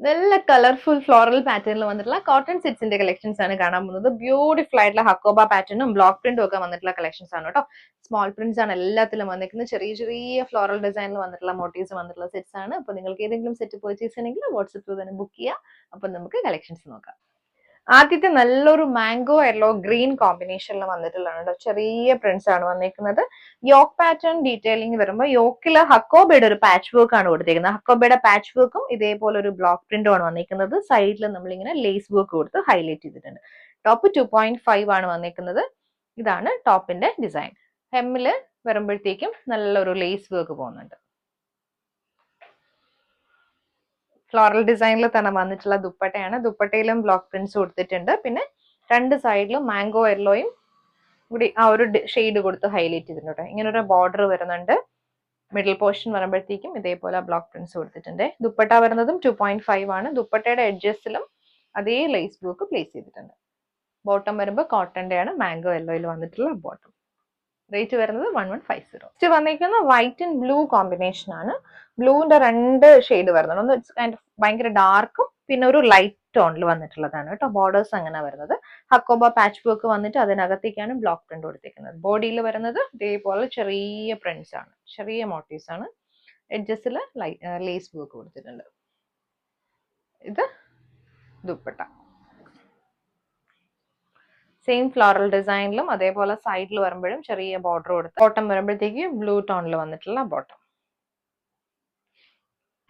നല്ല colourful floral പാറ്റേണിൽ വന്നിട്ടുള്ള കോട്ടൺ സെറ്റ്സിന്റെ കളക്ഷൻസ് ആണ് കാണാൻ പോകുന്നത്. ബ്യൂട്ടിഫുൾ ആയിട്ടുള്ള ഹക്കോബ പാറ്റേണും ബ്ലോക്ക് പ്രിന്റും ഒക്കെ വന്നിട്ടുള്ള കളക്ഷൻസ് ആണ് കേട്ടോ. സ്മോൾ പ്രിന്റ്സ് ആണ് എല്ലാത്തിലും വന്നിരിക്കുന്നത്. ചെറിയ ചെറിയ ഫ്ലോറൽ ഡിസൈനിൽ വന്നിട്ടുള്ള മോട്ടീവ്സ് വന്നിട്ടുള്ള സെറ്റ്സ് ആണ്. അപ്പൊ നിങ്ങൾക്ക് ഏതെങ്കിലും സെറ്റ് പർച്ചേസ് ചെയ്യണമെങ്കിൽ വാട്സപ്പിൽ തന്നെ ബുക്ക് ചെയ്യാം. അപ്പൊ നമുക്ക് കളക്ഷൻസ് നോക്കാം. ആദ്യത്തെ നല്ലൊരു മാംഗോ യെല്ലോ ഗ്രീൻ കോമ്പിനേഷനിൽ വന്നിട്ടുള്ളതാണ്. ചെറിയ പ്രിന്റ്സ് ആണ് വന്നിരിക്കുന്നത്. യോക്ക് പാറ്റേൺ ഡീറ്റെയിലിംഗ് വരുമ്പോൾ യോക്കില് ഹക്കോബയുടെ ഒരു പാച്ച് വർക്ക് ആണ് കൊടുത്തിരിക്കുന്നത്. ഹക്കോബയുടെ പാച്ച് വർക്കും ഇതേപോലെ ഒരു ബ്ലോക്ക് പ്രിന്റും ആണ് വന്നിരിക്കുന്നത്. സൈഡിൽ നമ്മളിങ്ങനെ ലേസ് വർക്ക് കൊടുത്ത് ഹൈലൈറ്റ് ചെയ്തിട്ടുണ്ട്. ടോപ്പ് 2.5 ആണ് വന്നിരിക്കുന്നത്. ഇതാണ് ടോപ്പിന്റെ ഡിസൈൻ. ഹെമ്മില് വരുമ്പോഴത്തേക്കും നല്ലൊരു ലേസ് വർക്ക് പോകുന്നുണ്ട്. ഫ്ലോറൽ ഡിസൈനിൽ തന്നെ വന്നിട്ടുള്ള ദുപ്പട്ടയാണ്. ദുപ്പട്ടയിലും ബ്ലോക്ക് പ്രിന്റ്സ് കൊടുത്തിട്ടുണ്ട്. പിന്നെ രണ്ട് സൈഡിലും മാംഗോ യെല്ലോയും കൂടി ആ ഒരു ഷെയ്ഡ് കൊടുത്ത് ഹൈലൈറ്റ് ചെയ്തിട്ടുണ്ട്. ഇങ്ങനെ ഒരു ബോർഡർ വരുന്നുണ്ട്. മിഡിൽ പോർഷൻ വരുമ്പോഴത്തേക്കും ഇതേപോലെ ബ്ലോക്ക് പ്രിന്റ്സ് കൊടുത്തിട്ടുണ്ട്. ദുപ്പട്ട വരുന്നതും 2.5 ആണ്. ദുപ്പട്ടയുടെ എഡ്ജസിലും അതേ ലേസ് വർക്ക് പ്ലേസ് ചെയ്തിട്ടുണ്ട്. ബോട്ടം വരുമ്പോൾ കോട്ടന്റെ ആണ്. മാംഗോ യെല്ലോയിൽ വന്നിട്ടുള്ള ബോട്ടം. റേറ്റ് വരുന്നത് 1150. നെക്സ്റ്റ് വന്നിരിക്കുന്ന വൈറ്റ് ആൻഡ് ബ്ലൂ കോമ്പിനേഷൻ ആണ്. ബ്ലൂവിന്റെ രണ്ട് ഷെയ്ഡ് വരുന്നുണ്ട്. ഒന്ന് ഭയങ്കര ഡാർക്കും പിന്നെ ഒരു ലൈറ്റ് ടോണിൽ വന്നിട്ടുള്ളതാണ് കേട്ടോ. ബോർഡേഴ്സ് അങ്ങനെ വരുന്നത്. ഹക്കോബ പാച്ച് വർക്ക് വന്നിട്ട് അതിനകത്തേക്കാണ് ബ്ലോക്ക് പ്രിന്റ് കൊടുത്തിരിക്കുന്നത്. ബോഡിയിൽ വരുന്നത് ഇതേപോലെ ചെറിയ പ്രിന്റ്സ് ആണ്, ചെറിയ മോട്ടീവ്സ് ആണ്. എഡ്ജസിൽ ലേസ് വർക്ക് കൊടുത്തിട്ടുണ്ട്. ഇത് ദുപ്പട്ട സെയിം ഫ്ലോറൽ ഡിസൈനിലും അതേപോലെ സൈഡിൽ വരുമ്പോഴും ചെറിയ ബോർഡർ കൊടുത്ത് ബോട്ടം വരുമ്പോഴത്തേക്ക് ബ്ലൂ ടോണിൽ വന്നിട്ടുള്ള ബോട്ടം.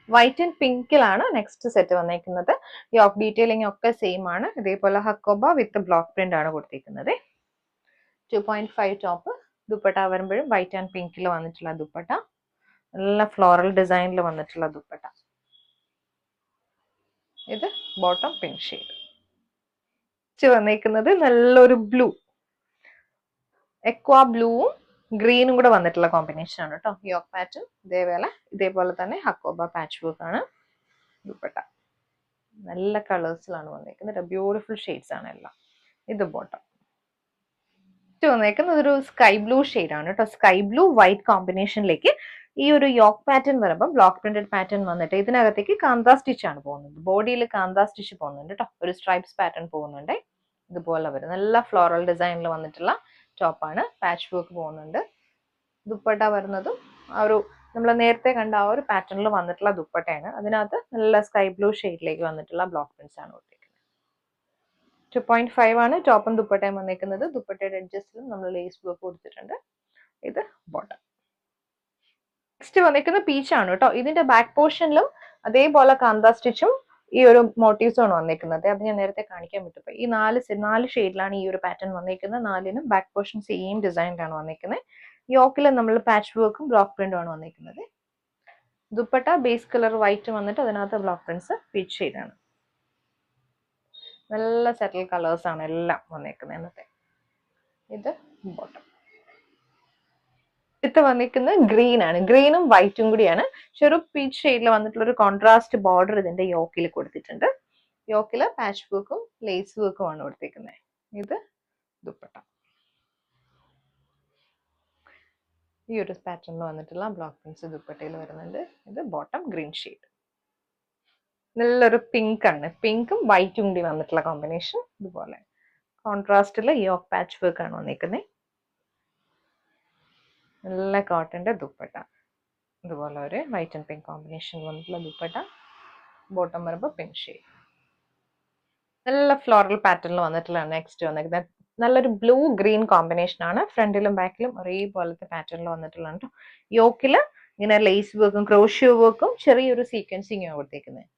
വൈറ്റ് ആൻഡ് പിങ്കിലാണ് നെക്സ്റ്റ് സെറ്റ് വന്നിരിക്കുന്നത്. യോക്ക് ഡീറ്റെയിലിംഗ് ഒക്കെ സെയിം ആണ്. ഇതേപോലെ ഹക്കോബ വിത്ത് ബ്ലോക്ക് പ്രിന്റ് ആണ് കൊടുത്തിരിക്കുന്നത്. 2.5 ടോപ്പ്. ദുപ്പട്ട വരുമ്പോഴും വൈറ്റ് ആൻഡ് പിങ്കിൽ വന്നിട്ടുള്ള ദുപ്പട്ട. നല്ല ഫ്ലോറൽ ഡിസൈനിൽ വന്നിട്ടുള്ള ദുപ്പട്ട. ഇത് ബോട്ടം പിങ്ക് ഷെയ്ഡ്. വന്നിരിക്കുന്നത് നല്ലൊരു ബ്ലൂ, എക്വാ ബ്ലൂവും ഗ്രീനും കൂടെ വന്നിട്ടുള്ള കോമ്പിനേഷൻ ആണ് കേട്ടോ. യോക്ക് പാറ്റേൺ ഇതേപോലെ തന്നെ ഹക്കോബ പാച്ച് വർക്ക് ആണ്. ദുപ്പട്ട നല്ല കളേഴ്സിലാണ് വന്നിരിക്കുന്നത്. ബ്യൂട്ടിഫുൾ ഷെയ്ഡ്സ് ആണ് എല്ലാം. ഇത് ബോട്ടം. വന്നേക്കുന്നത് ഒരു സ്കൈ ബ്ലൂ ഷെയ്ഡ് ആണ് കേട്ടോ. സ്കൈ ബ്ലൂ വൈറ്റ് കോമ്പിനേഷനിലേക്ക് ഈ ഒരു യോക്ക് പാറ്റേൺ വരുമ്പോൾ ബ്ലോക്ക് പ്രിന്റഡ് പാറ്റേൺ വന്നിട്ട് ഇതിനകത്തേക്ക് കാന്താ സ്റ്റിച്ച് ആണ് പോകുന്നത്. ബോഡിയിൽ കാന്താ സ്റ്റിച്ച് പോകുന്നുണ്ട് കേട്ടോ. ഒരു സ്ട്രൈപ്സ് പാറ്റേൺ പോകുന്നുണ്ട്. ഇതുപോലെ വരും. നല്ല ഫ്ലോറൽ ഡിസൈനിൽ വന്നിട്ടുള്ള ടോപ്പാണ്. പാച്ച് വർക്ക് പോകുന്നുണ്ട്. ദുപ്പട്ട വരുന്നതും ആ ഒരു നമ്മൾ നേരത്തെ കണ്ട ആ ഒരു പാറ്റേണിൽ വന്നിട്ടുള്ള ദുപ്പട്ടയാണ്. അതിനകത്ത് നല്ല സ്കൈ ബ്ലൂ ഷെയ്ഡിലേക്ക് വന്നിട്ടുള്ള ബ്ലോക്ക് പ്രിന്റ്സ് ആണ് കൊടുത്തിരിക്കുന്നത്. 2.5 ആണ് ടോപ്പും ദുപ്പട്ടയും വന്നിരിക്കുന്നത്. ദുപ്പട്ടയുടെ എഡ്ജസ്റ്റിലും നമ്മൾ ലേസ് വർക്ക് കൊടുത്തിട്ടുണ്ട്. ഇത് ബോട്ടം. നെക്സ്റ്റ് വന്നിരിക്കുന്നത് പീച്ച് ആണ് കേട്ടോ. ഇതിന്റെ ബാക്ക് പോർഷനിലും അതേപോലെ കാന്താ സ്റ്റിച്ചും ഈ ഒരു മോട്ടീവ്സും ആണ് വന്നിരിക്കുന്നത്. അത് ഞാൻ നേരത്തെ കാണിക്കാൻ വിട്ടുപോയി. ഈ നാല് ഷെയ്ഡിലാണ് ഈ ഒരു പാറ്റേൺ വന്നിരിക്കുന്നത്. നാലിനും ബാക്ക് പോർഷൻ സെയിം ഡിസൈനിലാണ് വന്നിരിക്കുന്നത്. യോക്കിൽ നമ്മൾ പാച്ച് വർക്കും ബ്ലോക്ക് പ്രിന്റും ആണ് വന്നിരിക്കുന്നത്. ദുപ്പട്ട ബേസ് കളർ വൈറ്റ് വന്നിട്ട് അതിനകത്ത് ബ്ലോക്ക് പ്രിന്റ്സ് പീച്ച് ഷെയ്ഡാണ്. നല്ല സെറ്റിൽ കളേഴ്സ് ആണ് എല്ലാം വന്നിരിക്കുന്നത് ഇന്നത്തെ. ഇത് ബോട്ടം. ഇത് വന്നിരിക്കുന്നത് ഗ്രീൻ ആണ്. ഗ്രീനും വൈറ്റും കൂടിയാണ്. ചെറു പീച്ച് ഷെയ്ഡിൽ വന്നിട്ടുള്ള ഒരു കോൺട്രാസ്റ്റ് ബോർഡർ ഇതിന്റെ യോക്കിൽ കൊടുത്തിട്ടുണ്ട്. യോക്കില് പാച്ച് വർക്കും ലേസ് വർക്കും ആണ് കൊടുത്തിരിക്കുന്നത്. ഇത് ദുപ്പട്ട. ഈ ഒരു പാറ്റേണിൽ വന്നിട്ടുള്ള ബ്ലോക്ക് പ്രിന്റ്സ് ദുപ്പട്ടയിൽ വരുന്നുണ്ട്. ഇത് ബോട്ടം ഗ്രീൻ ഷെയ്ഡ്. നല്ലൊരു പിങ്ക് ആണ്. പിങ്കും വൈറ്റും കൂടി വന്നിട്ടുള്ള കോമ്പിനേഷൻ. ഇതുപോലെ കോൺട്രാസ്റ്റില് യോക്ക് പാച്ച് വർക്ക് ആണ് വന്നിരിക്കുന്നത്. നല്ല കോട്ടന്റെ ദുപ്പട്ട. ഇതുപോലെ ഒരു വൈറ്റ് ആൻഡ് പിങ്ക് കോമ്പിനേഷൻ വന്നിട്ടുള്ള ദുപ്പട്ട. ബോട്ടം വരുമ്പോൾ പിങ്ക് ഷെയ്ഡ്. നല്ല ഫ്ലോറൽ പാറ്റേണിൽ വന്നിട്ടുള്ള നെക്സ്റ്റ് വന്നിരിക്കുന്നത് നല്ലൊരു ബ്ലൂ ഗ്രീൻ കോമ്പിനേഷൻ ആണ്. ഫ്രണ്ടിലും ബാക്കിലും ഒരേപോലത്തെ പാറ്റേണിൽ വന്നിട്ടുള്ളതാണ് കേട്ടോ. യോക്കില് ഇങ്ങനെ ലേസ് വർക്കും ക്രോഷ്യോ വർക്കും ചെറിയൊരു സീക്വൻസിങ് കൊടുത്തേക്കുന്നത്.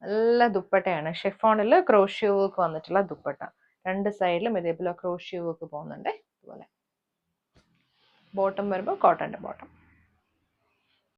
നല്ല ദുപ്പട്ടയാണ്. ഷിഫോണിൽ ക്രോഷ്യോ വർക്ക് വന്നിട്ടുള്ള ദുപ്പട്ട. രണ്ട് സൈഡിലും ഇതേപോലെ ക്രോഷ്യോ വർക്ക് പോകുന്നുണ്ട്. ഇതുപോലെ ബോട്ടം വരുമ്പോൾ കോട്ടന്റെ ബോട്ടം.